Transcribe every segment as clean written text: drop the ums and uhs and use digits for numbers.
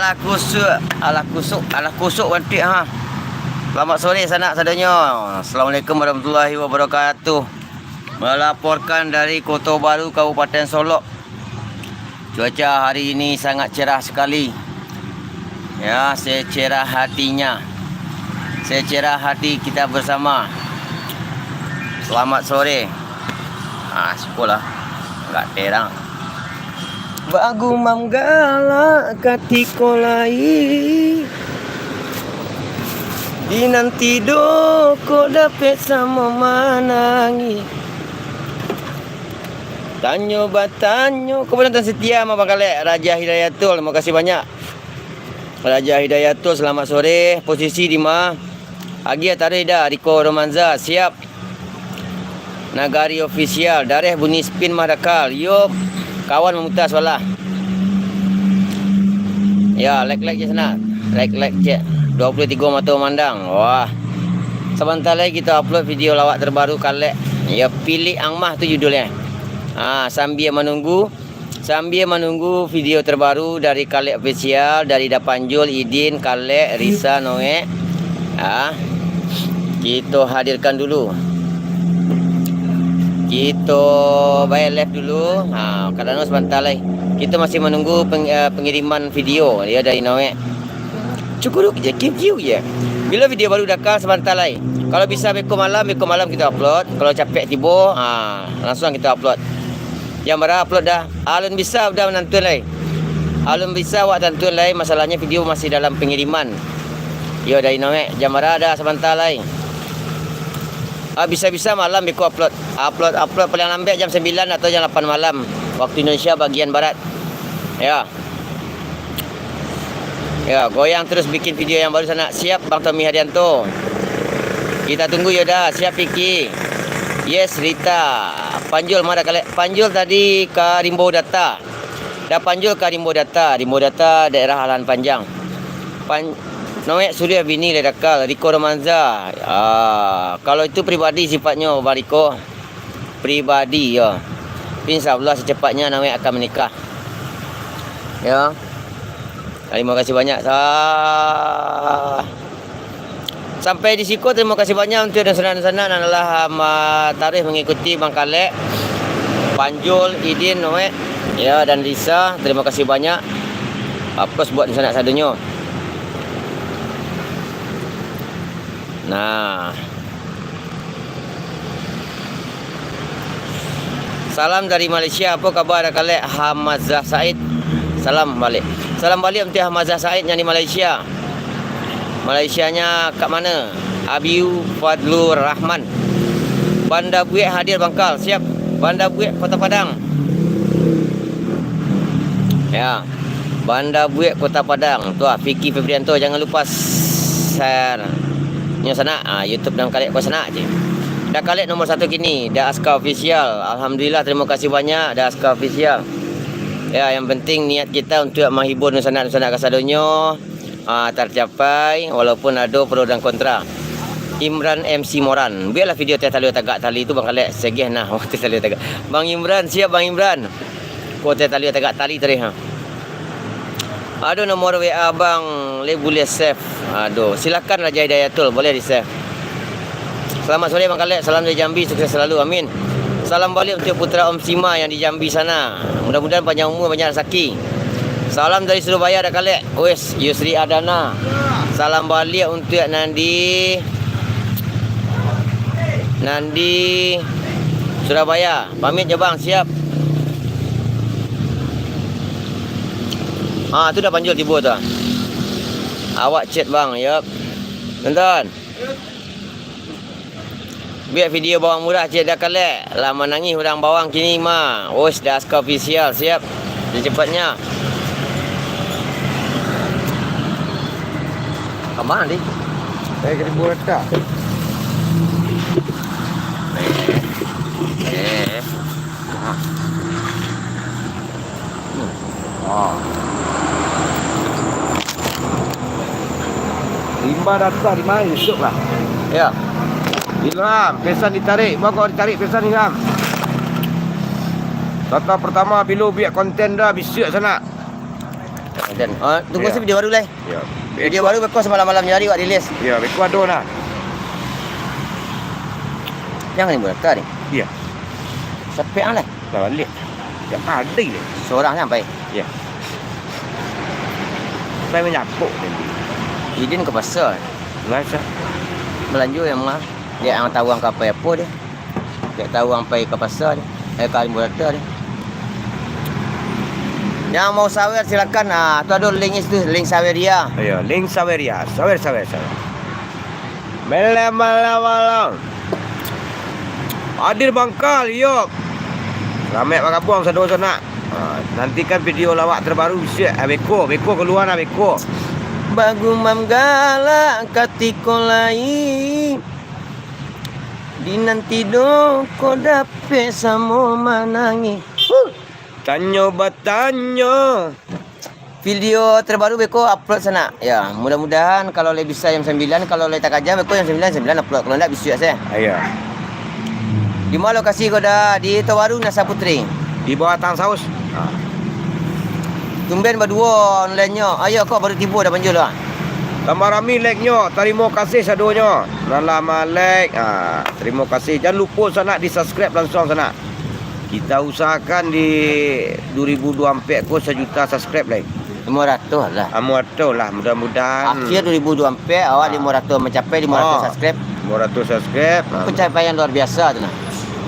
Ala kusuk bantik ha. Selamat sore sanak sadanya. Assalamualaikum warahmatullahi wabarakatuh. Melaporkan dari Kota Baru, Kabupaten Solok. Cuaca hari ini sangat cerah sekali. Ya, secerah hatinya. Secerah hati kita bersama. Selamat sore. Sekolah enggak terang. Bagu manggala katiko lai di nanti doko dapat sama manangi tanyo batanyo kebenaran setia sama Bang Kalek Raja Hidayatul. Terima kasih banyak Raja Hidayatul. Selamat sore. Posisi di mana? Agi tarik dah Riko Romanza siap. Nagari official dareh bunyi spin madakal. Yuk kawan memutas wala. Ya, like je sana. Like je. 23 mata memandang. Wah. Sebentar lagi kita upload video lawak terbaru Kalek. Ya, pilih angmah tu judulnya. Sambil menunggu video terbaru dari Kalek official, dari Dapanjul, Idin, Kalek, Risa, Noe. Kita hadirkan dulu. Kita bayar live dulu. Kadang-kadang sebentar lagi. Kita masih menunggu pengiriman video dia dari Noe. Cukup je, kiu je. Bila video baru dakar sebentar lagi. Kalau bisa beko malam kita upload. Kalau capek tiba, langsung kita upload. Yang berapa upload dah. Alun bisa dah menantun lagi. Alun bisa awak tantun lagi. Masalahnya video masih dalam pengiriman. Yo dari Noe. Jam berapa dah sebentar lagi. Bisa-bisa malam aku upload paling lambat jam 9 atau jam 8 malam waktu Indonesia bagian barat. Ya, goyang terus bikin video yang baru sana. Siap Bang Tommy Hadianto. Kita tunggu ya dah. Siap Piki. Yes Rita. Panjul mana kali? Panjul tadi ke Rimbo Data. Dah Panjul ke Rimbo Data. Rimbo Data daerah Halan Panjang. Noe Surya Bini Ledakal Riko Romanza. Kalau itu pribadi sifatnya Bariko. Pribadi ya. InsyaAllah secepatnya Noe akan menikah. Ya. Terima kasih banyak. Sampai di siku terima kasih banyak untuk sanak-sanak adalah tarikh mengikuti Bang Kalek, Panjul, Idin, Noe ya dan Risa. Terima kasih banyak. Plus buat sanak sadunyo. Nah, salam dari Malaysia. Apa kabar Kalek? Hamazah Said. Salam balik untuk Hamazah Said yang di Malaysia. Malaysianya kat mana? Abiu Fadlur Rahman. Bandar Buik hadir Bangkal. Siap. Bandar Buik Kota Padang. Ya. Bandar Buik Kota Padang. Tu Fiki Febrianto, jangan lupa share nya sana. YouTube dan Kalek kau sana je. Dah Kalek nomor 1 kini, dah Aska official. Alhamdulillah, terima kasih banyak dah Aska official. Ya, yang penting niat kita untuk menghibur nusanak-nusanak kasadonyo tercapai walaupun ada pro dan kontra. Imran MC Moran. Biarlah video teh tali tagak tali itu Bang Kalek segeh nah teh tali tagak. Bang Imran, siap Bang Imran. Ko teh tali tagak tali tadi Aduh, nomor WA Bang boleh save. Aduh, silakan Raja Hidayatul, boleh di save. Selamat sore Bang Kalek, salam dari Jambi, sukses selalu, amin. Salam balik untuk putra Om Sima yang di Jambi sana. Mudah-mudahan panjang umur, banyak rezeki. Salam dari Surabaya dah Kalek. Wes, Yusri Adana. Salam balik untuk Nandi Surabaya. Pamit je Bang, siap. Tu dah Panjul tiba tu. Awak chat Bang, yup. Tonton. Biar video bawang murah chat dah Kalek. Lama nangis hurang bawang kini mah. Wes dah Aska official, siap. Secepatnya. Kemana ni? Saya ke Rimbo Data. Rimba Data di mana? Esok lah. Ya. Ilham, pesan ditarik. Bawa kau ditarik pesan Ilham. Data pertama bila biar konten dah bisik sana. Dan tunggu Ya. si video baru lah. Ya. Video baru bekos semalam-malam nyari buat rilis. Ya, beko ada lah. Yang ni buat ni. Ya. Sampai lah. Dah balik. Ya, ada ni. Seorang sampai. Ya. Saya menyapuk nanti. Idin ke pasar. Rasa. Belanja yang mah. Dia yang tahu ang kapai apa dia. Dia tahu ang pai ke pasar dia. Kali berata dia. Yang mau sawer silakan. Tu ada link itu, link sawer dia. Ya, link Saweria. Sawer. Malam. Hadir Bangkal, yuk. Ramai Pak Kampung sana. Nantikan video lawak terbaru siap. Beko keluar nak beko. Bagu manggala katiko lai. Di nanti do ko dape samo manangi. Tanyo batanyo. Video terbaru beko upload sana. Ya, mudah-mudahan kalau le bisa jam 9, kalau le tak aja beko jam 9 upload. Kalau enggak bisa saya. Ayo. Di mana lokasi kau dah? Di Tawaru Nasa Putri. Di bawah Tang Saus. Tumben berdua online-nya. Ayo kau baru tiba dah panjul lah. Tambah rami like-nya. Terima kasih sadonya. Lama like. Terima kasih. Jangan lupa sana di-subscribe langsung sana. Kita usahakan di 2024 ko 1 juta subscribe like. 500 lah. Amuato lah mudah-mudahan. Akhir 2024 awak 500 mencapai 500 subscribe. 500 subscribe. Pencapaian luar biasa tu nah.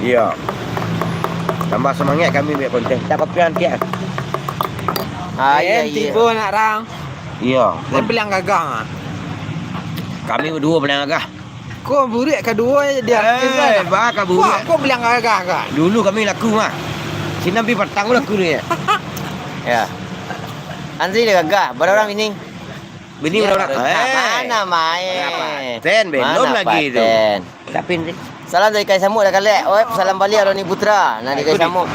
Iya. Tambah semangat kami buat konten. Tak apa-apa nanti. Ya. Tiba nak rang. Iya. Saya bilang gagah. Kami berdua bilang agak. Kau burik kedua dia. Bakal Kau buat. kau bilang gagah kan. Dulu kami laku mah. Sini pi petang laku ni. Ya. Andri dia gagah. Berapa orang ini? Bini Ya, orang. Mana main? Ten belum Mana lagi tu. paten? Tapi ni Salam dari Kai Samuk dah kalek. Salam balik Roni Putra. Nah di Kai Samuk.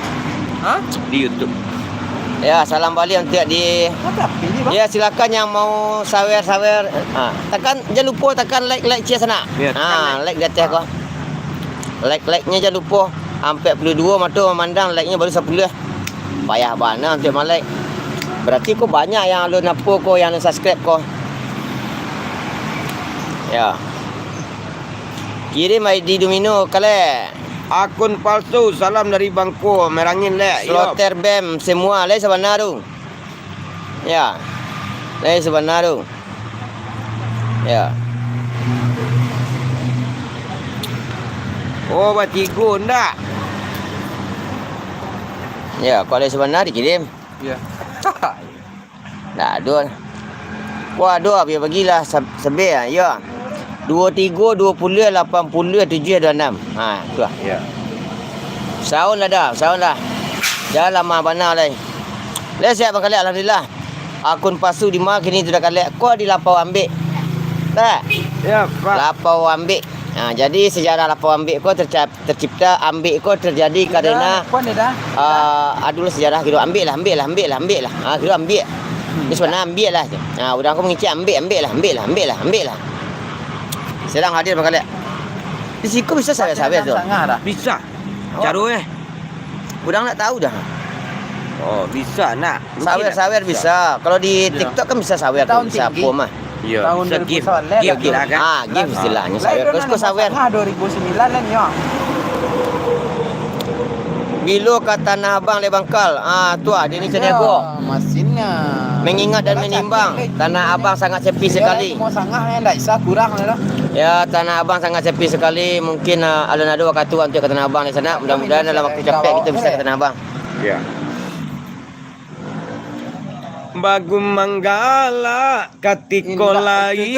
Ha? di YouTube. Ya, salam balik untuk di. Tapi ni bang. Ya, silakan yang mau sawer-sawer. Tekan jangan lupa tekan like share sana. Ya, tekan like di atas kau. Like-nya jangan lupa. Sampai 42 mata memandang like-nya baru 10. Payah mana untuk like. Berarti kau banyak yang lu apa kau yang subscribe kau. Ya. Kirim ID Domino kale. Akun palsu salam dari Bangko merangin lek. Slotter BEM semua lai sebenaru. Ya. Lai sebenaru. Ya. Oh, batigo ndak. Ya, kalau lai sebenar dikirim. Ya. Tak ada. Wah, dua biar bagilah sebe ya. 23 20 80 7 26. Tu lah. Ya. Setahun lah. Jangan lama bana lai. Lai siap bang kalek alhamdulillah. Akun pasu di mana kini sudah kalek. Kau di lapau ambil. Tak? Ya, Pak. Lapau ambil. Jadi sejarah lapau ambil kau tercipta ambil kau terjadi kerana Kau ni dah. adulah sejarah kira ambil lah. Kira ambil. Ni sebenarnya ambil lah. Udah aku mengicik ambil lah. Sedang hadir bang kalek. Di siku bisa sawer-sawer tu. Sangat dah. Bisa. Cara Udang nak tahu dah. Oh, bisa nak. Sawer bisa. Kalau di Ya. TikTok kan bisa sawer tu. Tahun Bisa tinggi. apa mah. Ya, Tahun bisa 2000 gift. soal, lek, Gift lah kan. Game istilahnya sawer. Kau sawer. 2009 lah ni. Bilo kat Tanah Abang le Bangkal. Tu dia ni Caniago. Mesinnya. Mengingat dan menimbang. Tanah Abang sangat sepi sekali. Mau sangat tak isa kurang lah. Ya, Tanah Abang sangat sepi sekali. Mungkin alun ada waktu untuk ke Tanah Abang di sana. Mudah-mudahan dalam waktu cepat kita bisa ke Tanah Abang. Ya. Bagu manggala katiko lai.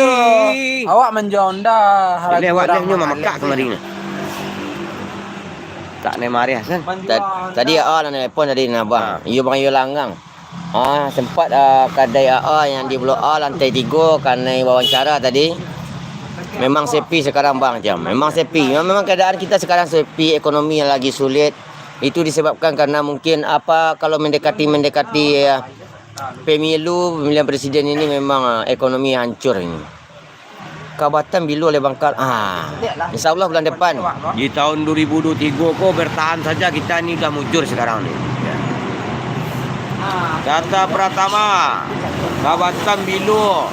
Awak menjonda. Ini awak ni nyoba makak kemarin ni. Tak ni mari Hasan. Tadi lah nelpon tadi Tanah Abang. You bang you langgang. Sempat kedai yang di Blok A lantai 3 kerana wawancara tadi. Memang sepi sekarang bang jam. Memang sepi. Memang keadaan kita sekarang sepi, ekonomi yang lagi sulit. Itu disebabkan karena mungkin kalau mendekati pemilu pemilihan presiden ini memang ekonomi hancur ini. Kabatan Bilu oleh Bangkal. InsyaAllah bulan depan. Di tahun 2023 kau bertahan saja, kita ni dah mujur sekarang ni. Kata Pratama. Kawasan Bilo.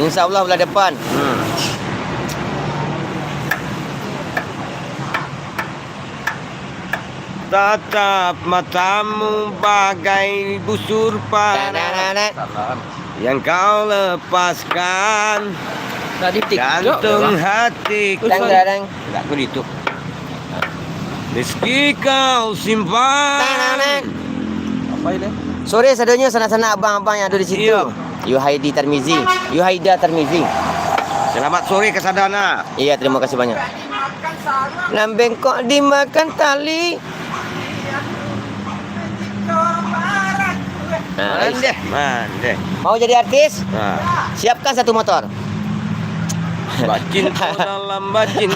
InsyaAllah bulan depan. Tatap matamu bagai busur panah yang kau lepaskan Tadi jantung hatiku. Dang. Tak aku itu. Meski kau simpan. Apa ini? Sore sadonya sanak-sanak abang-abang yang ada di situ. Iya. Yuhaida Tarmizi. Selamat sore ke Sadana. Iya, terima kasih banyak. Lambeng kok dimakan tali. Mandeh. Mau jadi artis? Nah, Siapkan satu motor. bacin dalam bacin.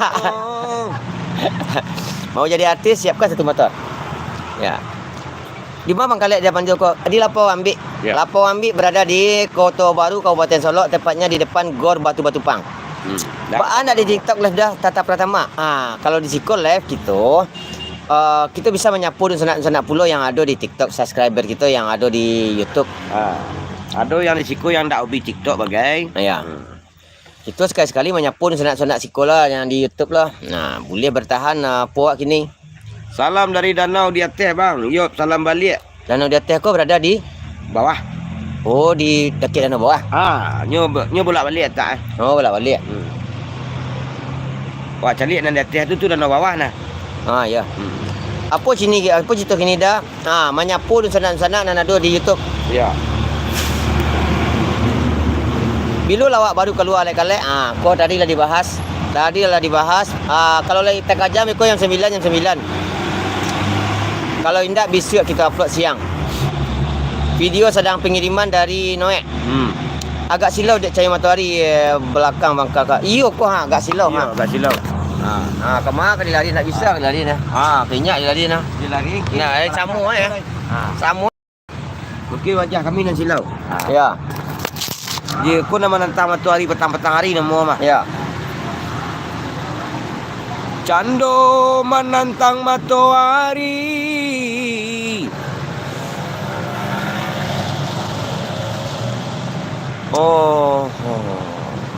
Mau jadi artis? Siapkan satu motor. Ya. Di mana Bang Khaled dia panggil kau? Di Lapau Ambik. Ya. Lapau Ambik berada di Kota Baru, Kabupaten Solok, tepatnya di depan Gor Batu-Batu Pang. Pak anak di TikTok live dah Tata Pratama. Kalau di Siko live gitu, kita bisa menyapu dan sanak-sanak pulau yang ada di TikTok, subscriber kita yang ada di YouTube. Ada yang di siku yang tak hobi TikTok bagai. Ya. Kita sekali-sekali menyapu dan sanak-sanak Siko lah yang di YouTube lah. Nah, boleh bertahan puak kini. Salam dari danau di atas bang. Yop, salam balik. Danau di atas kau berada di Bawah. Oh, di dekat danau bawah. Nyo bolak balik tak? Oh, balik. Wah, cari nan di atas tu danau bawah nah. Ya. Apa cerita kini dah? Menyapu dan sanak-sanak dan ada di YouTube. Ya. Bila lawak baru keluar lek-lek, kau tadi lah dibahas. Kalau lagi tengah jam kau jam 9. Kalau indak besok kita upload siang. Video sedang pengiriman dari Noek. Agak silau dek cahaya matahari belakang Bang Kakak. Iyo kau agak silau Agak silau. Kemana dia lari nak bisa dia lari nah. Kenyak dia lari nah. Dia lari. Nah, samu ya. Samu. Mungkin wajah kami nan silau. Ya. Dia kau nama nantang matahari petang-petang hari nama mah. Ya. Cando menantang matahari.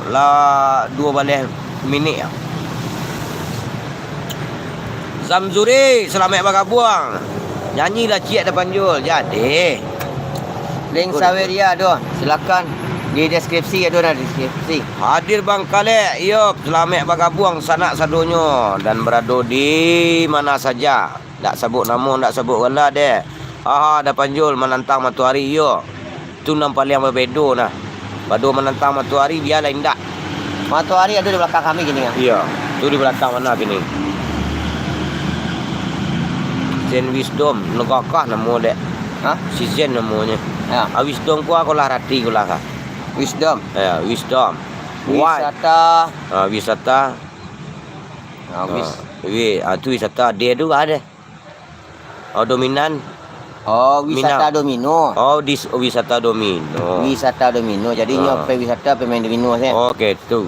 Lah 2 balik minit ya. Zamzuri, selamat bagabuang. Nyanyilah Cik depan Jul. Jadi. Link Saweria tu. Silakan di deskripsi ada di deskripsi. Hadir Bang Khaled. Yup, selamat bagabuang sanak sadonyo dan berada di mana saja. Tak sebut nama, tak sebut gala deh. Depan Jul menantang matahari yo. Tu nampak yang berbeza nah. Padu menantang matahari dia lain tak. Matahari ada di belakang kami gini kan. Iya, tu di belakang mana gini. Zen Wisdom, negakah nama dek. Si Zen namanya. Ya. Wisdom ku aku lah rati ku lah. Wisdom. Ya, Wisdom. Wisata. Wisata. Tu wisata dia tu ada. Dominan. Wisata domino. Wisata domino. Wisata domino. Jadi nyope wisata pemain domino saya. Okey tu.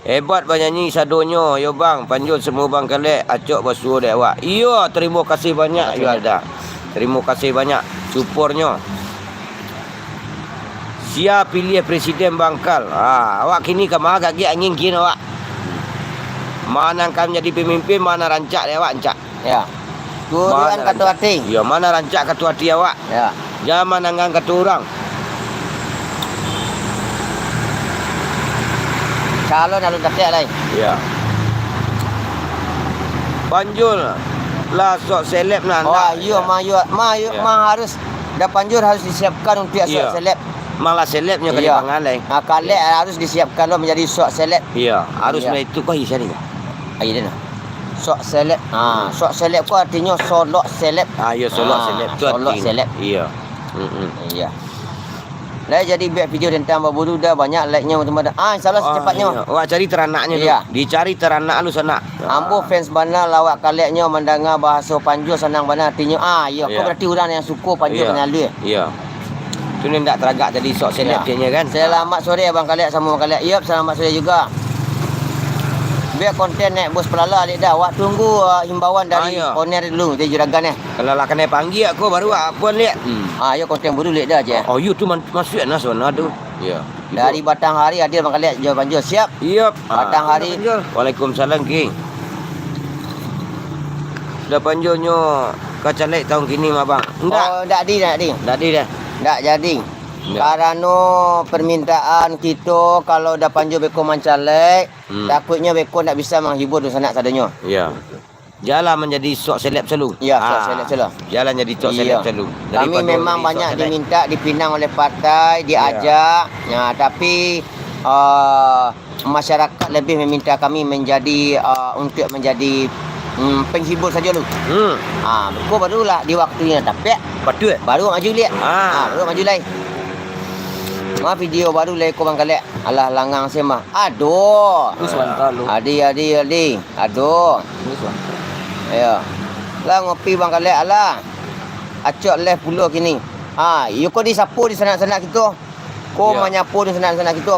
Hebat banyaknya sadonyo. Yo bang, panjul semua Bang Khaled. Acok basuh dek awak. Iyo, terima kasih banyak yo ada. Terima kasih banyak supportnya. Siap pilih presiden Bangkal. Awak kini ke mana gak angin kini awak. Mana akan menjadi pemimpin, mana rancak dek awak rancak. Ya. Tujuan ketua hati. Ya, mana rancak ketua hati awak. Ya. Jangan anggang ketua orang. Calon alun dapat lain. Ya. Panjul lah sok seleb nak. Ya. Harus dah panjul harus disiapkan untuk sok seleb. Malah selebnya kali pangan lain. Kali harus disiapkan lo menjadi sok seleb. Iya, harus itu kau isi ni. Ayo dah. Sok seleb. Sok seleb ku artinya solok seleb. Ya solok seleb tu artinya. Solok seleb. Iya. Iya. Lah jadi buat video tentang baru dah banyak like-nya teman-teman. InsyaAllah secepatnya. Wah cari teranaknya tu. Dicari teranak lu sana. Ambo fans bana lawak Khaled-nya mendengar bahasa Panjul senang bana artinya. Kau berarti orang yang suka Panjul penyalur. Iya. Tu ni tak teragak tadi sok seleb kan. Selamat sore Abang Khaled sama Abang Khaled. Yup, selamat sore juga. Biar konten naik bos pelala adik dah. Awak tunggu himbauan dari ya. owner dulu, dari juragan Kalau lah kena panggil aku baru apa lihat. ya konten baru lihat dah je. Oh, you tu masuk nak sana tu. Ya. Dari Batang Hari Adil Bang Kaliak jual banjul. Siap. Yep. Batang Hari. Waalaikumsalam, King. Dah panjulnya kacalek tahun kini mah bang. Enggak. Oh, tak di. Dah di dah. Tak jadi. Karena permintaan kita kalau dah panjul beko mancalek, takutnya beko tak bisa menghibur tu sanak sadanya. Ya. Jalan menjadi sok seleb selalu. Ya, sok seleb selalu. Jalan jadi sok seleb selalu. Kami memang banyak diminta dipinang oleh partai, diajak. Ya, tapi masyarakat lebih meminta kami menjadi untuk menjadi penghibur saja dulu. Kau barulah di waktunya tapi Betul. baru maju lihat. Baru maju lain. Video baru lai kau Bang Kaliak. Alah langang semah. Aduh. Itu sebentar lu. Adi. Aduh. Itu sebentar. Ya. Lah ngopi Bang Kaliak alah. Acok leh puluh kini. You kau disapu di sana-sana kita. Kau menyapu di sana-sana kita.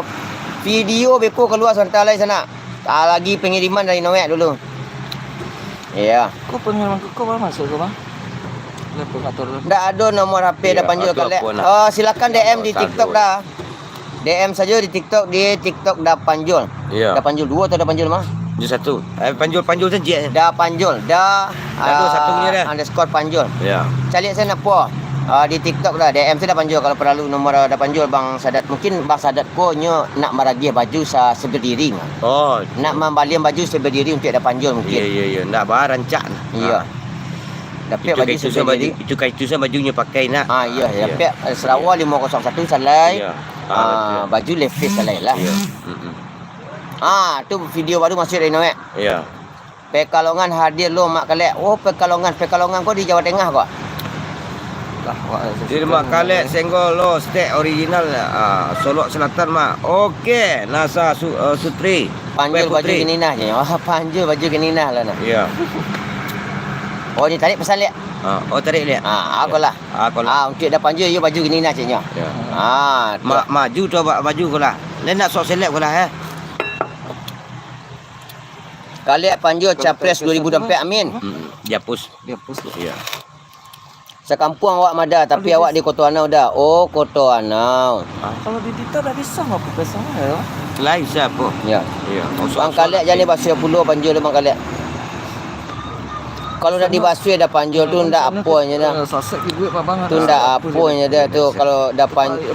Video beko keluar sebentar lain sana. Lagi pengiriman dari Noek dulu. Ya. Kau pengiriman kau masuk ke bang? Lepas atur. Tak ada nomor HP dah panjul Kaliak. Silakan DM di TikTok dah. DM saja di TikTok dah panjul. Ya. Dah panjul 2 atau dah panjul mah? Dia satu. Panjul saja. Dah panjul. Dah Ada satunya dah. underscore panjul. Ya. Cari saya nak apa? Di TikTok dah. DM saya dah panjul. Kalau perlu nomor dah panjul Bang Sadat. Mungkin Bang Sadat ko nyo nak meragih baju seberdiri. Oh. Nak membalian baju seberdiri untuk dah panjul mungkin. Ya. Nak bah rancak. Iya. Dapat baju seberdiri. Itu kaitusan bajunya pakai nak. Ya. Dapat Sarawak 501 salai. Ya. Baju levis salai lah. Ya. Tu video baru masuk dari Noek. Ya. Pekalongan hadir lo Mak Kaliak. Oh, Pekalongan kau di Jawa Tengah kau. Di Mak Kaliak senggol lo steak original Solok Selatan mak. Okey, Nasa Sutri. Panjul baju geninah je. Panjul baju geninah lah nak. Ya. Oh, ni tarik pesan lihat. Tarik lihat. Aku lah. Untuk dah panjul you baju geninah je nya. Ya. Maju tu baju kau lah. Lain nak sok seleb kau lah Kaliak panjul Capres 2024 amin. Dia push. Ya. Sekampung awak mada tapi awak di Koto Anau dah. Oh, Koto Anau. Kalau di Dita dah bisa apa pesan ya? Lain siapa? Ya. Ya. Bang Kaliak jangan basuh puluh panjul Bang Kaliak. Kalau nak dibasuh dah panjul tu ndak apanya dah. Sasak ke duit bang. Tu ndak apanya dah tu kalau dah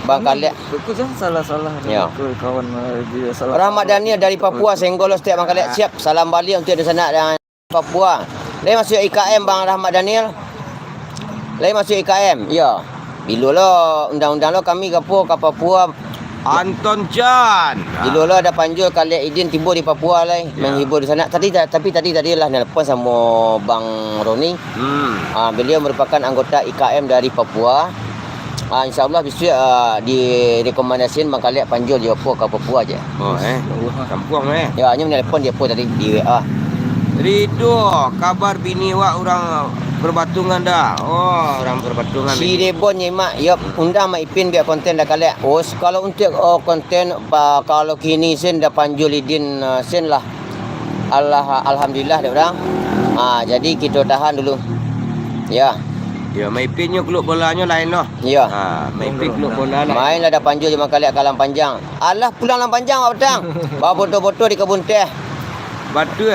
Bang Kaliak. Aku jangan salah. Ya. Kawan dia salah. Rahmat Daniel dari Papua Senggol setiap Bang Kaliak siap. Salam balik untuk di sana dan Papua. Lain masuk IKM Bang Rahmat Daniel. Lain masuk IKM. Ya. Bilolah undang-undang lo kami gapo ke Papua. Anton Chan. Bilolah ada panjul Kaliak Idin tiba di Papua lain menghibur di sana. Tapi tadi lah nelpon sama Bang Roni. Beliau merupakan anggota IKM dari Papua. InsyaAllah besok direkomendasikan Bang Kaliak panjul di Papua je. Kampung Ya, hanya menelpon dia pun tadi di WA. Rido, kabar bini wak orang berbatungan dah. Oh, orang berbatungan. Si Debon nyimak, undang Mak Ipin biar konten dah Kaliak. Kalau untuk konten kalau kini sen dah panjul Idin sen lah. Alhamdulillah dah orang. Jadi kita tahan dulu. Ya. Ya, Maipinnya keluk bolanya lain noh. Ya. Maipin keluk bola lain. Mainlah dah panjul Bang Kaliak kalang panjang. Alah pulang lang panjang awak petang. Bawa botol-botol di kebun teh. Batu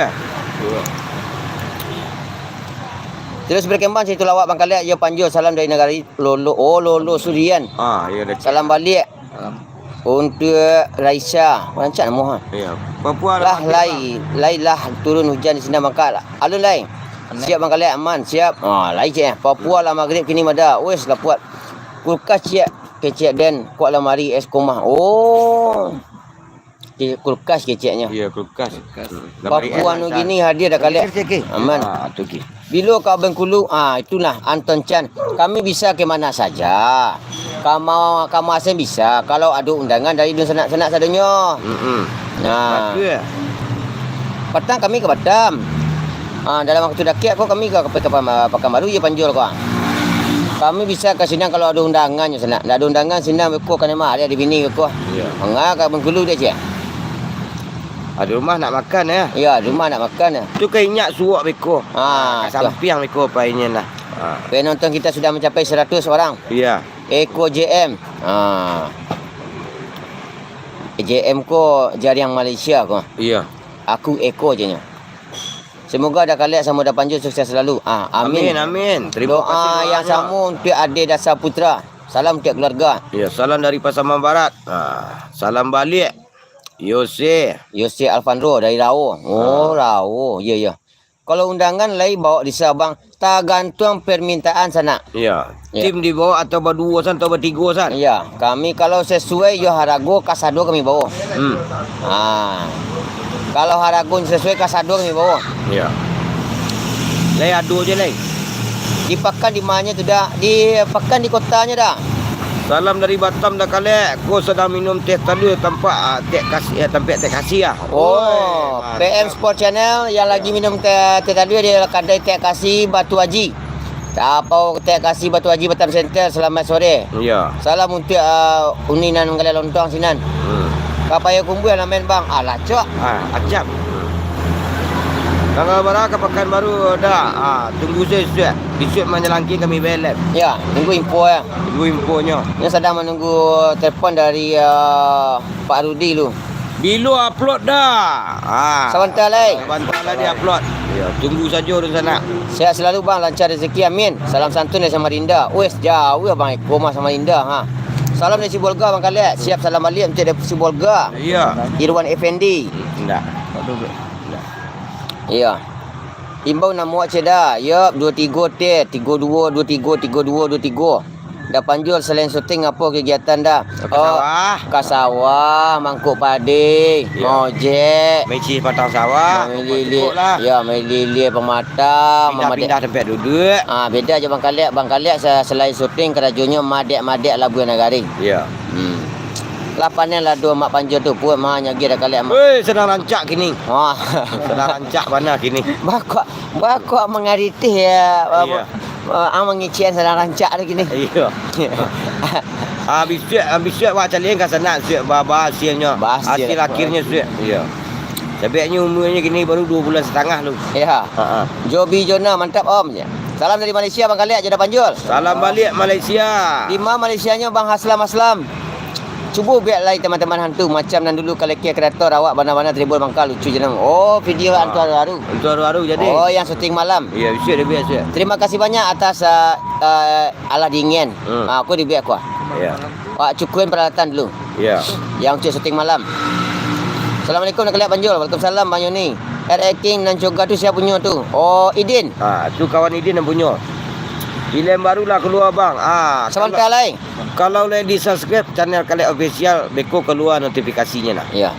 Terus berkembang cerita lawak Bang Kaliak ya panjul salam dari negara Lolo. Oh, Lolo Surian. Ya dah. Salam balik. Untuk Raisha. Rancak nama ha. Ya. Papua lah lah turun hujan di sini maka alun lain. Siap Bang Kaliak aman, siap. Lain je. Papua lah maghrib kini mada. Wes lah buat kulkas siap kecek dan kuat lamari es komah. Oh. Kulkas keceknya. Ya, kulkas. Papua nu gini hadir dah Kaliak. Aman. Tu ki. Bila ke Bengkulu, itulah Anton Chan. Kami bisa ke mana saja. Kamu asen bisa. Kalau ada undangan dari senak-senak sadanya. Nah. Petang kami ke Batam. Dalam waktu dekat kami ke Pekanbaru je panjul kau. Kami bisa ke Sindang kalau ada undangan je senak. Tak ada undangan Sindang kau kena mah ada di bini kau. Ya. Ke Bengkulu dia je. Ada rumah nak makan ya. Ya, rumah nak makan ya. Tu kan ingat suak beko. Ah, Kat samping beko painnya lah. Penonton kita sudah mencapai 100 orang. Ya. Eko JM. JM ko jariang Malaysia ko. Ya. Aku Eko je nya. Semoga dah kalian sama dah panjang sukses selalu. Amin. Amin. Terima kasih Doa yang doanya. sama untuk adik Dasar Putra. Salam untuk keluarga. Ya, salam dari Pasaman Barat. Salam balik. Yose. Yosef Alfandro dari Rao. Oh, Rao. Ya, ya. Kalau undangan lain bawa di Sabang, tergantung permintaan sana. Ya. Ya. Tim dibawa atau berdua san atau bertiga san. Ya, kami kalau sesuai yo harago kasado kami bawa. Kalau harago sesuai kasado kami bawa. Ya. Lai adu je lai. Dipakan di mana tu dah? Dipakan di kotanya dah. Salam dari Batam dah kali. Kau sedang minum teh tadi tempat teh kasih tempat teh kasih ah. Oh, PM Sport Channel yang lagi minum teh tadi dia kedai teh kasih Batu Haji. Apa teh kasih Batu Haji Batam Center. Selamat sore. Ya. Salam untuk uninan mengalir lontong sinan. Kapaya kumbu yang main bang. Alah cok. Acap. Tanggal berapa pekan baru dah. Tunggu saya. Besok menyelangki kami belem. Ya, tunggu info ya. Tunggu infonya. Ini sedang menunggu telefon dari Pak Rudi lu. Bila upload dah. Sebentar lagi. Sebentar lah dia upload. Ya, tunggu saja di sana. Sehat selalu bang, lancar rezeki amin. Salam santun dari Samarinda. Wes jauh ya bang, Koma Samarinda Salam dari Sibolga bang kalian. Siap salam balik untuk dari Sibolga. Ya. Irwan Effendi. Enggak. Ya. Himbau nak muat ceda. Yup, 23 teh, 32, 23, 32, 23. Dah panjul selain syuting apa kegiatan dah? Ke sawah. Ke sawah, mangkuk padi, Ya. ngojek. Meci patang sawah. Melilit. Lah. Ya, melilit pemata, Pindah tempat duduk. Beda je bang kaliak. Bang kaliak selain syuting kerajunya madek-madek Labuan Negari. Ya. Lapannya lah dua mak panjur tu pun mah nyagi dah kaliak mak. Weh, sedang rancak kini. Wah. Sedang rancak mana kini. Bakok mengaritih ya. Iya. Mengician sedang rancak lagi ni. Iya. Habis buat calian kan senang siap baba hasilnya. Hasil akhirnya siap. Iya. Sebaiknya umurnya kini baru 2 bulan setengah lu. Ya. Jobi Jona mantap om je. Salam dari Malaysia bang kaliak Jeddah Panjul. Salam balik Malaysia. Di mana Malaysianya bang Aslam. Cuba biar lain teman-teman hantu macam nan dulu kalau kreator awak mana-mana tribul Bangka lucu je nama. Oh, video hantu baru. Hantu baru jadi. Oh, yang syuting malam. Ya, dia biasa. Terima kasih banyak atas alat dingin. Aku dibiar aku. Ya. Wak cukuin peralatan dulu. Ya. Yang untuk syuting malam. Assalamualaikum nak kalian Banjul. Waalaikumsalam Bang Yoni. RA King dan Coga tu siapa punya tu? Oh, Idin. Tu kawan Idin yang punya. Filem barulah keluar bang. Sebentar lain. Kalau boleh di subscribe channel kalian official, beko keluar notifikasinya lah. Ya.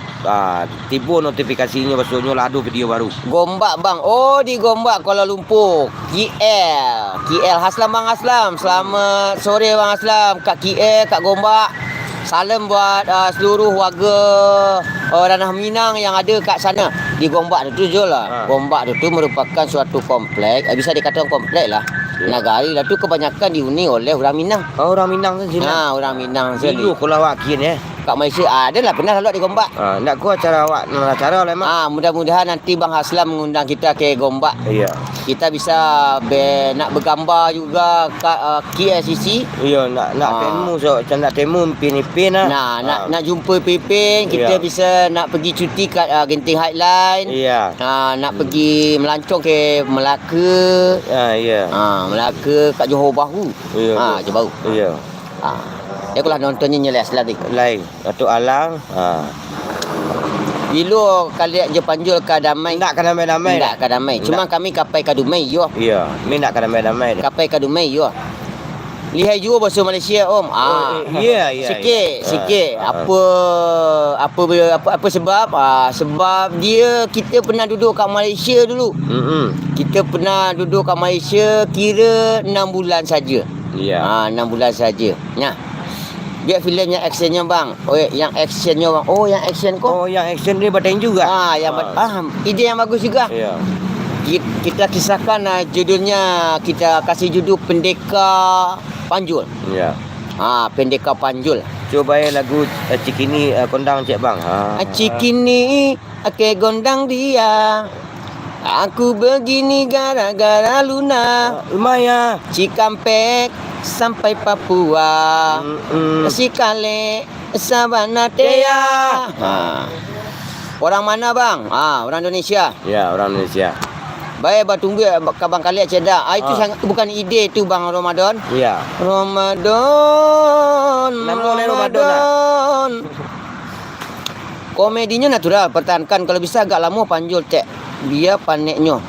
Tipu notifikasinya maksudnya lah ada video baru. Gombak bang. Oh, di Gombak Kuala Lumpur. KL Haslam bang Haslam. Selamat sore bang Haslam. Kat KL, kat Gombak. Salam buat seluruh warga Ranah Minang yang ada kat sana. Di Gombak tu je lah. Gombak tu merupakan suatu komplek. Bisa dikatakan komplek lah. Negari lah tu kebanyakan dihuni oleh orang Minang. Oh, orang Minang tu sini. Orang Minang sini. Dulu kalau awak kini Kat Malaysia adalah pernah lalu di Gombak. nak ku acara awak nak acara lah mak. Mudah-mudahan nanti Bang Haslam mengundang kita ke Gombak. Iya. Kita bisa nak bergambar juga kat KLCC. Iya, nak temu macam nak temu pin lah. Nak jumpa Pipin, kita bisa nak pergi cuti kat Genting Highline. Iya. Nak pergi melancong ke Melaka. Iya. Melaka kat Johor Bahru. Iya. Johor Bahru. Iya. Dia kulah nontonnya nyeles lah dik. Lain. Datuk Alang. Bilo kalian je panjul ke damai. Nak kena damai. Tak ke damai. Cuma kami kapai ke Dumai yo. Iya, mi nak kena damai. Kapai ke Dumai yo. Lihai juga bahasa Malaysia om. Iya. Sikit. Apa sebab? Sebab dia kita pernah duduk kat Malaysia dulu. Kita pernah duduk kat Malaysia kira 6 bulan saja. Iya. 6 bulan saja. Nah. Biar filem yang actionnya bang. Yang actionnya bang. Yang action kok. Yang action dia batang juga. Ide yang bagus juga. Iya. Kita kisahkan judulnya, kita kasih judul Pendekar Panjul. Ya. Pendekar Panjul. Coba lagu Cikini kondang cik bang. Cikini ake gondang dia. Aku begini gara-gara Luna. Lumayan. Cikampek sampai Papua. Sikale Sabana Tea. Orang mana bang? Orang Indonesia. Ya, orang Indonesia. Baik, abang tunggu kabang kali cedak. Itu sangat bukan ide tu bang Ramadan. Ya. Ramadan. Nama oleh Ramadan. Komedinya natural, pertahankan kalau bisa agak lama panjul cek. Dia paneknya.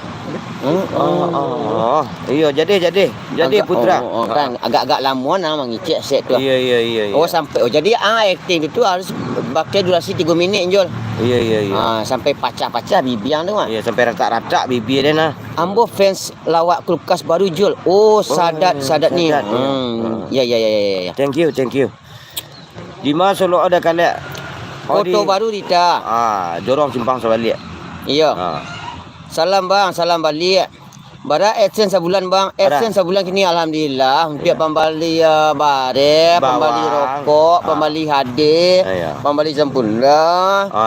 Iya, jadi putra. Kan agak-agak lama nak mengicik set tu. Iya. Sampai jadi acting tu harus pakai durasi 3 minit Jol. Iya. Sampai pacah-pacah bibiang tu mah. Iya, sampai ratak-ratak bibir dia nah. Ambo fans lawak kulkas baru Jol. Sadat ni. Sadat. Ya. Thank you. Di mana solo ada kali Foto baru Rita. Jorong simpang sebalik. Iya. Salam bang, salam balik. Bara AdSense sebulan bang. AdSense sebulan kini alhamdulillah. Untuk pembali bare, pembali rokok, pembali HD, pembali sempurna.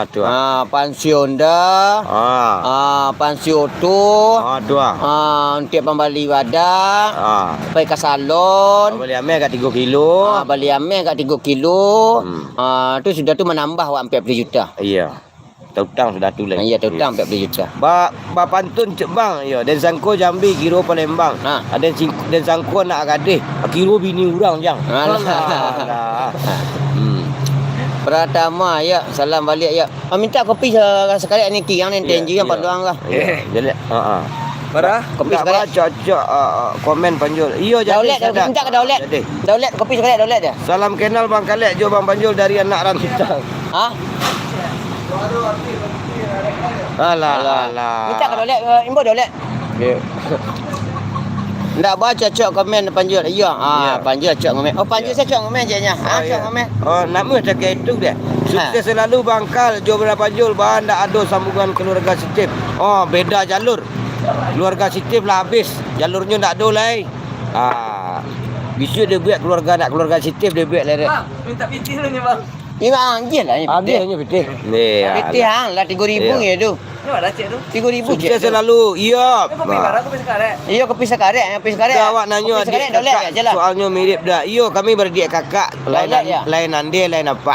Tu. Pensiun dah. Pensiun tu. Untuk pembali wadah. Pergi ke salon. Beli amel kat 3 kilo. Beli amel kat 3 kilo. Tu sudah tu menambah wang 40 juta. Iya. Tautang sudah tu lagi. Ya, tautang 40 juta. Ba pantun cek bang. Ya, dan sangko Jambi kira Palembang. Ada dan sangko nak Gadis. Kira bini orang jang. Alah. Pratama ya, salam balik ya. Minta kopi sekali ni ki yang tenji yang panduang lah. Jadi Bara? kopi sekali cocok komen Panjul. Iya jadi. Daulat minta ke daulat. Daulat kopi sekali daulat dia. Salam kenal Bang Kalek jo Bang Panjul dari anak Rantang. Alah. Minta ke daulat, imbo daulat. Ndak baca cocok komen Panjul. Ya. Panjul cocok komen. Panjul saya cocok komen je nya. Cocok komen. Nama cakap itu dia. Sukses selalu Bangkal jo Bang Panjul bahan ndak ada sambungan keluarga Sitif. Beda jalur. Keluarga Sitif lah habis. Jalurnya ndak ada lah. Bisu dia buat keluarga Sitif dia buat lah. Minta pitih lu ni bang. Ini anjir lah ni. Anjirnya betul. Pitih lah 3,000 ya tu. Ni mana cik tu? 3,000 je. Sukses selalu. Iya. Kopi bara, kopi sekarang. Iya kopi sekaret, Awak nanya kopi sekaret daulat je jelas. soalnya mirip dah. Iyo kami beradik kakak. Daulat ya? Lain ande, lain apa.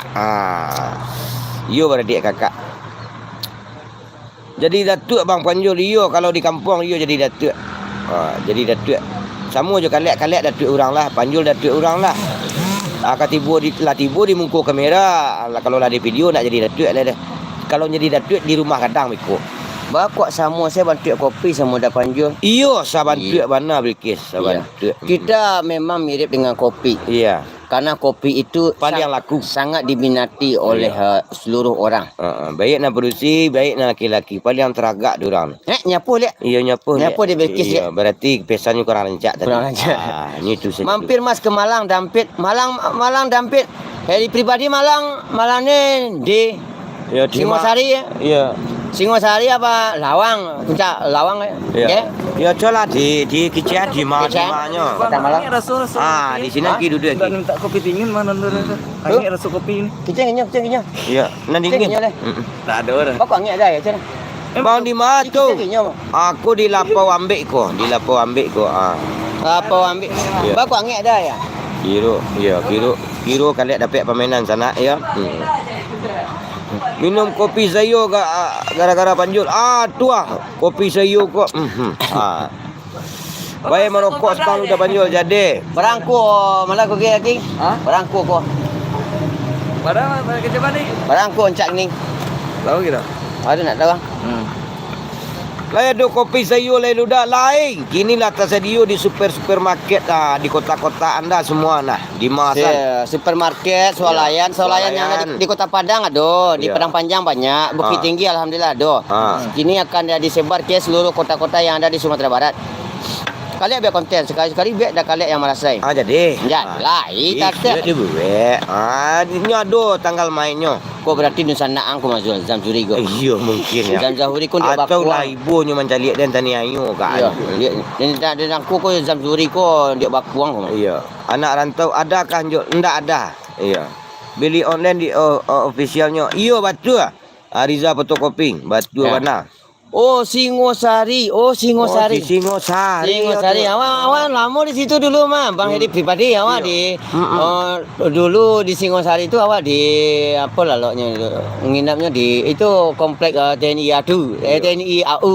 Iyo beradik kakak. Jadi datuk Bang Panjul. Iyo kalau di kampung iyo jadi datuk. Jadi datuk. Sama je kalek datuk orang lah. Panjul datuk orang lah. Tiba di muka kamera. Kalau lah di video nak jadi datuk lah dah. Kalau jadi datuk di rumah kadang mikuk. Bakok sama saya bantu kopi sama dah Panjul. Iyo saya bantu mana Bilkis. Saya bantu. Kita memang mirip dengan kopi. Iya. Karena kopi itu Paling laku. sangat diminati oleh seluruh orang. Baik nak berusi, baik nak laki-laki. Paling teragak diorang. Nyapu lihat. Iya nyapu. Nyapu dia Bilkis Iya, berarti pesannya kurang rancak tadi. Kurang rancak. Ini tu saja. Mampir Mas ke Malang Dampit. Malang Dampit. Hari pribadi Malang ni di Ya, Singosari. Iya. Singosari apa Lawang? Puncak Lawang Ya. Ya cola di kicau di mana-mana. Kota Malang. Rasul. Di sini lagi duduk Tak lagi. minta kopi dingin mana dulu. Angin rasul kopi ni. Kicau. Iya, nanti Kicau dingin. dah. Tak ada orang. Bakok angin ada ya cara. Bang di mana tu? Kicau. Aku di Lapau Ambek ko. Apa ambil? Ya. Bakok angin ada ya. Kiro kalian dapat permainan sana ya. Minum kopi sayur gara-gara Panjul. Tu kopi sayur kok. Baik merokok sekarang udah Panjul jadi. Berangku malah kau lagi. Berangku kau. Bara kerja mana ni? Berangku encak ni. Tahu kita. Ada nak tahu? Lain ada kopi sayur lain udah lain. Kini lah tersedia di supermarket di kota-kota anda semua nah. Di Masan. Supermarket, swalayan yang ada di Kota Padang ada, di Padang Panjang banyak, Bukit Tinggi alhamdulillah ada. Kini akan disebar ke seluruh kota-kota yang ada di Sumatera Barat. Kalian biar konten sekali-sekali biar dah kalian yang merasai. Jadi. Ya, lain tak. Dia buat. Ini ada tanggal mainnya. Kau berarti nusana ang ko mazul Zamzuri go. Iya mungkin ya. Dan Zahuri ko dia Atau bakuang. lah ibunya mencari dan tani ayu Ya. kan. Dan aku ko Zamzuri ko dia bakuang ko. Iya. Anak rantau adakah Jok? Ndak ada. Iya. Beli online di officialnya. Iya betul. Riza Fotokopi. Betul Ya. mana? Oh, Singosari. Oh, Singosari. Di Singosari. Singosari. Awak lama di situ dulu mah. Bang Hedi pribadi awak di dulu di Singosari itu awak di apa lah loknya nginapnya di itu komplek TNI AU, TNI AU.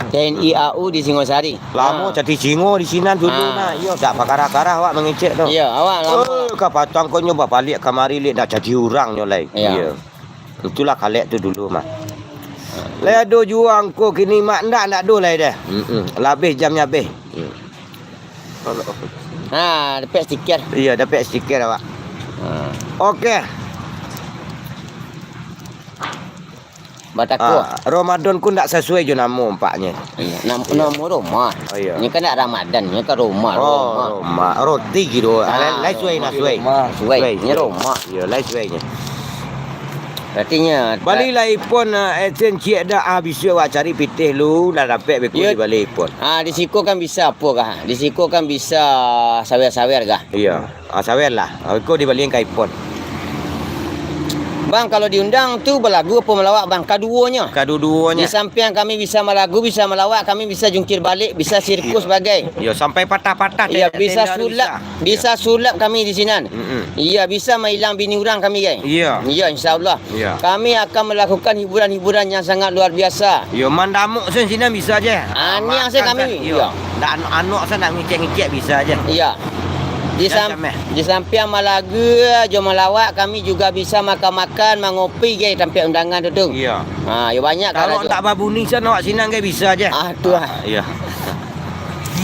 TNI AU di Singosari. Lama jadi jingo di sini dulu Ah. nah. Iya, tak pakar-pakar awak mengecek tu. Ya, awak lama. Oh, kapatang kau nyoba balik kamari lek dah jadi orang nyolai. Ya. Itulah kalek tu dulu mah. Lai ado juang ko kini mak ndak do lai dah. Labih jamnya habis. Ha, dapat stiker. Iya, dapat stiker awak. Okey. Batako. Ramadan ku ndak sesuai je nama empaknya. Iya, nama rumah. Oh, iya. Ini kan nak Ramadan, ini kan rumah. Rumah. Roti gitu. Lai suai nak suai. Suai. Ini rumah. Ya, lai suainya. Artinya Balik lai pun esen cik dah bisa awak cari pitih lu dah dapat beku Ya. di balik pun. di siku kan bisa apa kah? Di siku kan bisa sawer-sawer kah? Iya. Sawer lah. Aku di balik kai pun. Bang, kalau diundang tu berlagu apa melawak bang? Keduanya. Di Kedua-duanya. samping kami bisa melagu, bisa melawak, kami bisa jungkir balik, bisa sirkus sebagai. Ya sampai patah-patah. Iya, tenda bisa tu sulap. Bisa sulap kami di sini. Iya, bisa menghilang bini orang kami, guys. Iya. Iya, insya-Allah. Iya. Kami akan melakukan hiburan-hiburan yang sangat luar biasa. Ya mandamuk sen sini bisa je. Ni yang saya kami. Ya. Dak anak saya nak ngicek-ngicek bisa je. Iya. Di samping malaga, jom melawak, kami juga bisa makan-makan, mengopi guys sampai undangan tu tu. Iya. Ya banyak Kalau tak babuni sana awak sini ke bisa je. Tu lah. Iya.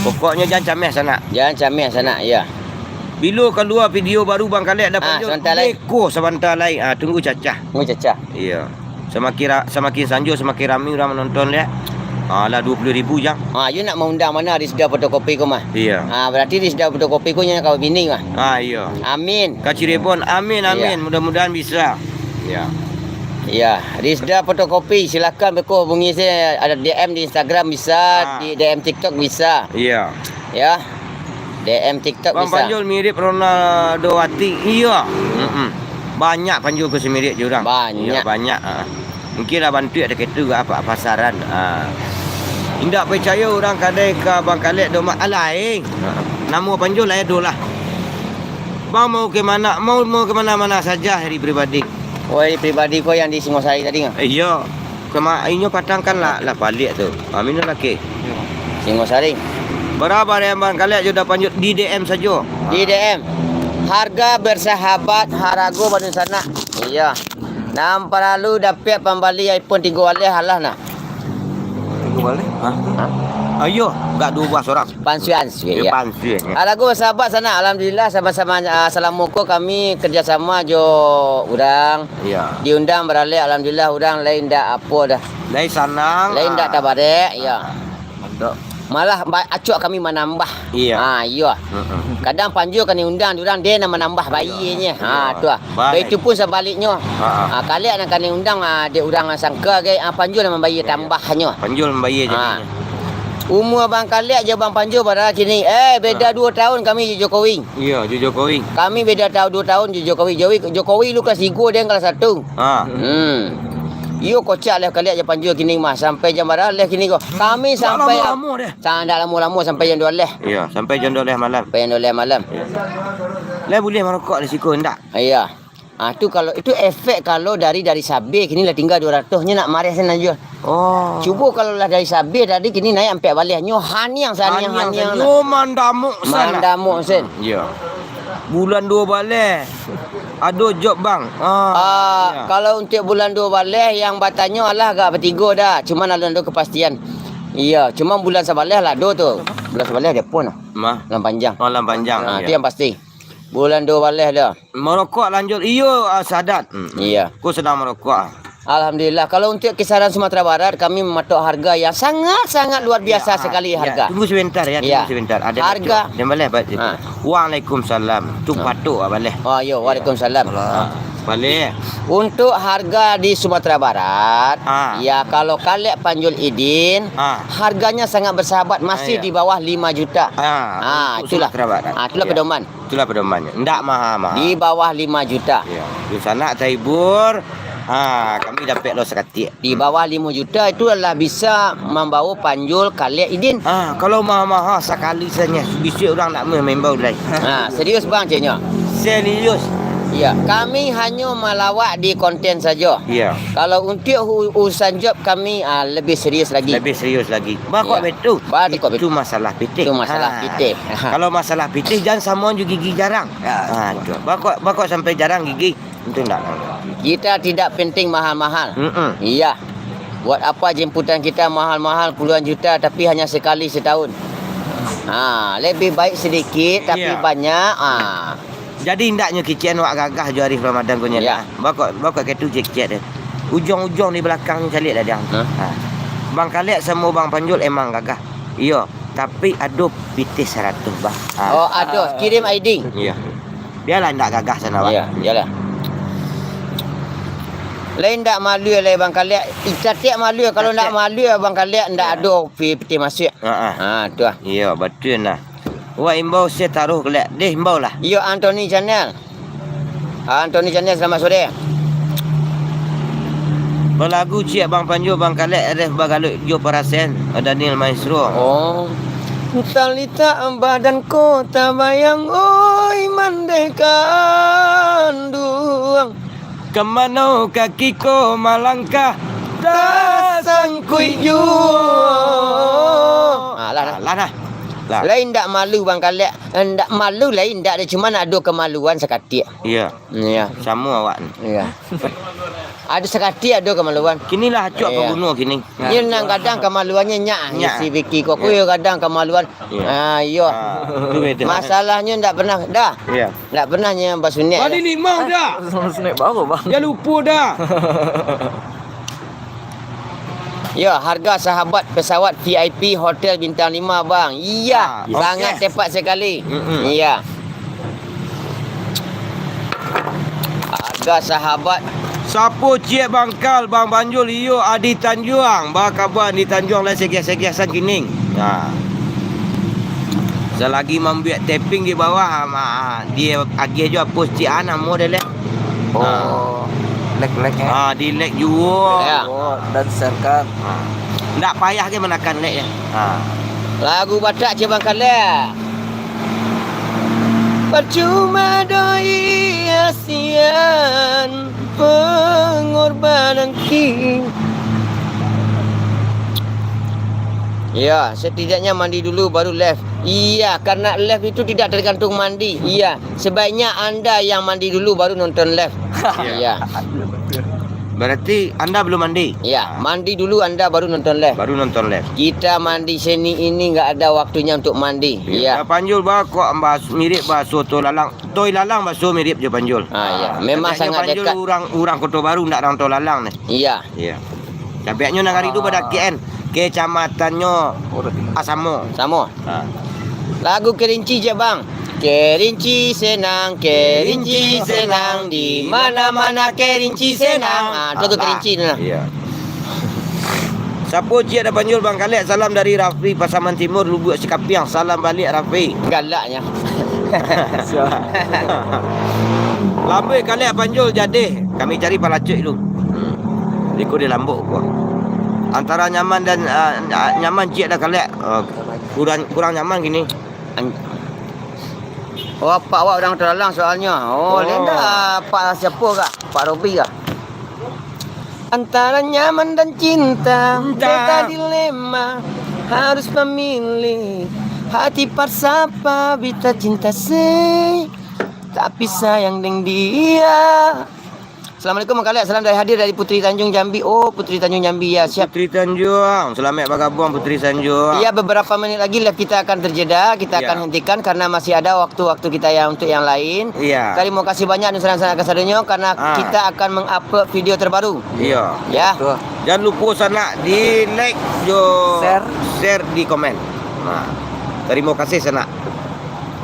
Pokoknya jangan cameh sana. Jangan camih sana, ya. Bila keluar video baru Bang Khalid dah panjang. sebentar lain. Sebentar lain. Tunggu cacah. Mu cacah. Iya. Semakin sanjur semakin ramai orang menonton dia. Lah 20,000 jang. You nak mengundang mana Rizda Fotokopi ku mah? Iya. Berarti Rizda Fotokopi ku nya kau bini mah. Iya. Amin. Kat Cirebon. Amin. Iya. Mudah-mudahan bisa. Ya. Ya, Rizda Fotokopi, silakan beku hubungi saya, ada DM di Instagram bisa, di DM TikTok bisa. Iya. Ya. DM TikTok Bang bisa. Panjul mirip Ronaldo Wati. Iya. Banyak Panjul ke semirip je orang. Banyak. Ya, banyak. Mungkin lah bantu ada kereta ke apa pasaran. Tidak percaya orang kadai ke Bang Khalid domak lain. Nama Panjul lah tu lah. Bang mau ke mana? Mau ke mana-mana saja hari peribadi. Oh, ini pribadi kau yang di Singosari tadi kan? Iya. Kema inyo patangkan lah balik tu. Amin laki. Singosari. Berapa yang Bang Khalid sudah Panjul di DM saja. Di DM. Harga bersahabat Harago Bandung sana. Iya. Nampak lalu dapat pembali iPhone 3 waleh halah nak. Tunggu balik. Ayo, enggak 12 orang. Pansuan. Ya. Ya. Pansuan. Harago bersahabat sana. Alhamdulillah sama-sama assalamualaikum kami kerjasama jo udang. Iya. Diundang beralih alhamdulillah udang lain dak apa dah. Lai sanang. Lain dak tabarek ya. Mantap. Malah acuk kami menambah. Iya. Iya. Kadang panju kan diundang diorang dia nak menambah bayinya. Tu lah. Baik. Itu pun sebaliknya. Kali nak kan diundang dia orang sangka ke panju nak membayar tambahnya. Panjul membayar jadinya. Umur Abang Khalid je Bang Panju pada kini. Beda 2 tahun kami je Jokowi. Iya, Jokowi. Kami beda tahun 2 tahun je Jokowi. Jokowi lu kelas 3 dia kelas 1. Yo kocak leh kali aja Panju kini mah sampai jam berapa leh kini ko. Kami sampai lama dia. Tak lama-lama sampai jam 2 leh. Iya, sampai jam 12 malam. Sampai jam 2 malam. Lah boleh merokok di siku ndak? Iya. Tu kalau itu efek kalau dari Sabir kini lah tinggal 200-nya nak marah sana jual. Oh. Cuba kalau lah dari Sabir tadi kini naik sampai balik nyo haniang saniang. Yo mandamuk sana. Mandamuk sen. Iya. Bulan 2 balik. Ada job bang. Ya. Kalau untuk bulan 2 balik yang batanya lah agak bertiga dah. Cuma ada kepastian. Iya, cuma bulan sebelah lah do tu. Bulan sebelah dia pun. Mah. Bulan panjang. Malam panjang. Itu yang pasti. Bulan 2 balik dah. Merokok lanjut. Iyo sadat. Iya. Ku sedang merokok. Alhamdulillah. Kalau untuk kisaran Sumatera Barat kami mematok harga yang sangat-sangat luar biasa sekali harga. Tunggu sebentar ya, Ya. tunggu sebentar. Ada Harga. Dia boleh baca. Waalaikumsalam. Tu patuk boleh. Yo, waalaikumsalam. Boleh. Untuk harga di Sumatera Barat, Ah. ya kalau kalek Panjul Idin, Ah. harganya sangat bersahabat, masih Ah, ya. di bawah 5 juta. Untuk Itulah. Sumatera Barat. Itulah Ya. pedoman. Itulah pedomannya. Ndak mahal-mahal. Di bawah 5 juta. Ya. Di sana terhibur. Kami dapat lo sekatik. Di bawah 5 juta itu adalah bisa membawa Panjul kalek Idin. Kalau mahal-mahal sekali saja. Bisa orang nak membau lagi. Serius bang ciknya. Serius. Ya, kami hanya melawak di konten saja. Ya. Kalau untuk urusan job kami lebih serius lagi. Lebih serius lagi. Bakok Ya. betul. Bakok Itu masalah pitih. Itu masalah pitih. Kalau masalah pitih jangan sama juga gigi jarang. Itu. Bakok sampai jarang gigi. Itu enggak. Kita tidak penting mahal-mahal. Iya. Buat apa jemputan kita mahal-mahal puluhan juta tapi hanya sekali setahun. Lebih baik sedikit tapi Ya. banyak. Jadi ndaknya kician wak gagah je hari Ramadan punya. Ya. Bakok ketu je kicit dia. Ujung-ujung di belakang ni calik dah dia. Bang Khalid sama Bang Panjul emang gagah. Iya, tapi aduh pitih 100 bang. Aduh, kirim ID. Iya. Biarlah ndak gagah sana bang. Ya, iyalah. Lain tak malu lah Bang Khalid. Tiap malu kalau nak malu Bang Khalid ndak ada peti masuk. Tu lah. Iya, betul lah. Wah, imbau saya taruh kelak. Deh, imbau lah. Yo Anthony Channel. Anthony Channel selamat sore. Berlagu cik Bang Panjul, Bang Khalid, Arif Bagalut, Jo Parasen, Daniel Maestro. Talita badanku tak bayang, oi mandaikan duang. Kemana kakiku melangkah, Dasang kuyu. lah. Lain tak malu Bang Khalid. Ndak malu lain tak ada, cuma ada kemaluan sekatik. Iya, Ya. sama awak. Ya. Ada sekatik ada kemaluan. Kinilah acuk Ya. apa bunuh kini. Dia nang kadang kemaluannya nyak Nyak. si Vicky kok yo kadang kemaluan. Yo. Itu beda. Masalahnya ndak pernah dah. Iya. Ndak pernahnya basunik. Tadi limau dah. Snack baru bang. Dia lupa dah. Ya, harga sahabat pesawat VIP Hotel Bintang 5 bang. Iya, Okey. sangat tepat sekali. Iya. Harga sahabat Siapa cik Bangkal, Bang Banjul, iyo Adi Tanjuang. Bakaban di Tanjuang lah segias-segiasan kining. Selagi membuat tapping di bawah, dia agih juga post cik Ana model eh. Leg-legnya. Di leg juga. Ya. Dan sharekan. Ndak payah ke menakan leg ya. lagu Batak Cik Bang Khalid. Percuma doi asian pengorbanan king. Ya, setidaknya mandi dulu baru live. Iya, karena live itu tidak tergantung mandi. Iya, sebaiknya anda yang mandi dulu baru nonton live. Iya. Berarti anda belum mandi? Iya, mandi dulu anda baru nonton live. Baru nonton live. Kita mandi sini ini nggak ada waktunya untuk mandi. Iya. Panjul kok mirip bakso Toy Lalang. Toy Lalang bakso mirip je Panjul. Ya, memang Tabiatnya sangat Panjul dekat. Orang Kota Baru ndak orang Toy Lalang ni. Iya. Iya. Tabiatnya nang hari tu pada KN. Kecamatannya Asamo. Sama. Lagu Kerinci je bang. Kerinci senang, Kerinci senang, di mana-mana Kerinci senang. Lagu Kerinci tu lah. Iya. Siapa cik ada Panjul Bang Khalid, salam dari Rafi Pasaman Timur Lubuk Sikapiang. Salam balik Rafi. Galaknya. Lambai Khalid Panjul jadi. Kami cari palacik dulu. Ikut dia lambuk gua. Antara nyaman dan nyaman cik ada Khalid. Kurang nyaman gini. Pak awak orang terlalang soalnya. Lenda Pak siapa kak? Pak Robi kak? Antara nyaman dan cinta, beta dilema, harus memilih. Hati paksa apa beta cinta se, tapi sayang dengan dia. Assalamualaikum Bang Khalid, salam dari hadir dari Putri Tanjung Jambi. Oh, Putri Tanjung Jambi ya, siap. Putri Tanjung. Selamat bergabung Putri Tanjung. Iya, beberapa menit lagi live kita akan terjeda, kita akan hentikan karena masih ada waktu-waktu kita yang untuk yang lain. Iya. Terima kasih banyak Nusantara Kasadonyo karena kita akan mengupload video terbaru. Iya. Ya. Tuh. Jangan lupa sana di like share di komen. Terima kasih sana.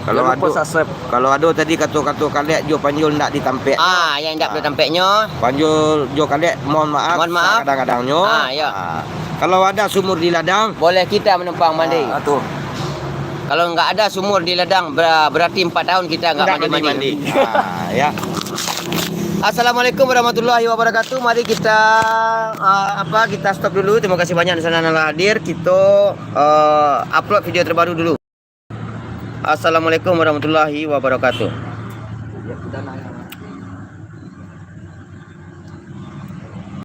Kalau Jangan lupa ada subscribe. kalau ada tadi kata-kata kalian jo panjul nak ditampek. Yang tak boleh tampaknya. Panjul jo kalian mohon maaf. Mohon maaf. Kadang-kadangnya. Ya. Kalau ada sumur di ladang, Boleh kita menumpang mandi. Tu. Kalau enggak ada sumur di ladang berarti 4 tahun kita enggak mandi-mandi. Ya. Assalamualaikum warahmatullahi wabarakatuh. Mari kita kita stop dulu. Terima kasih banyak di sana yang hadir. Kita upload video terbaru dulu. Assalamualaikum warahmatullahi wabarakatuh. Ya, kita nanya.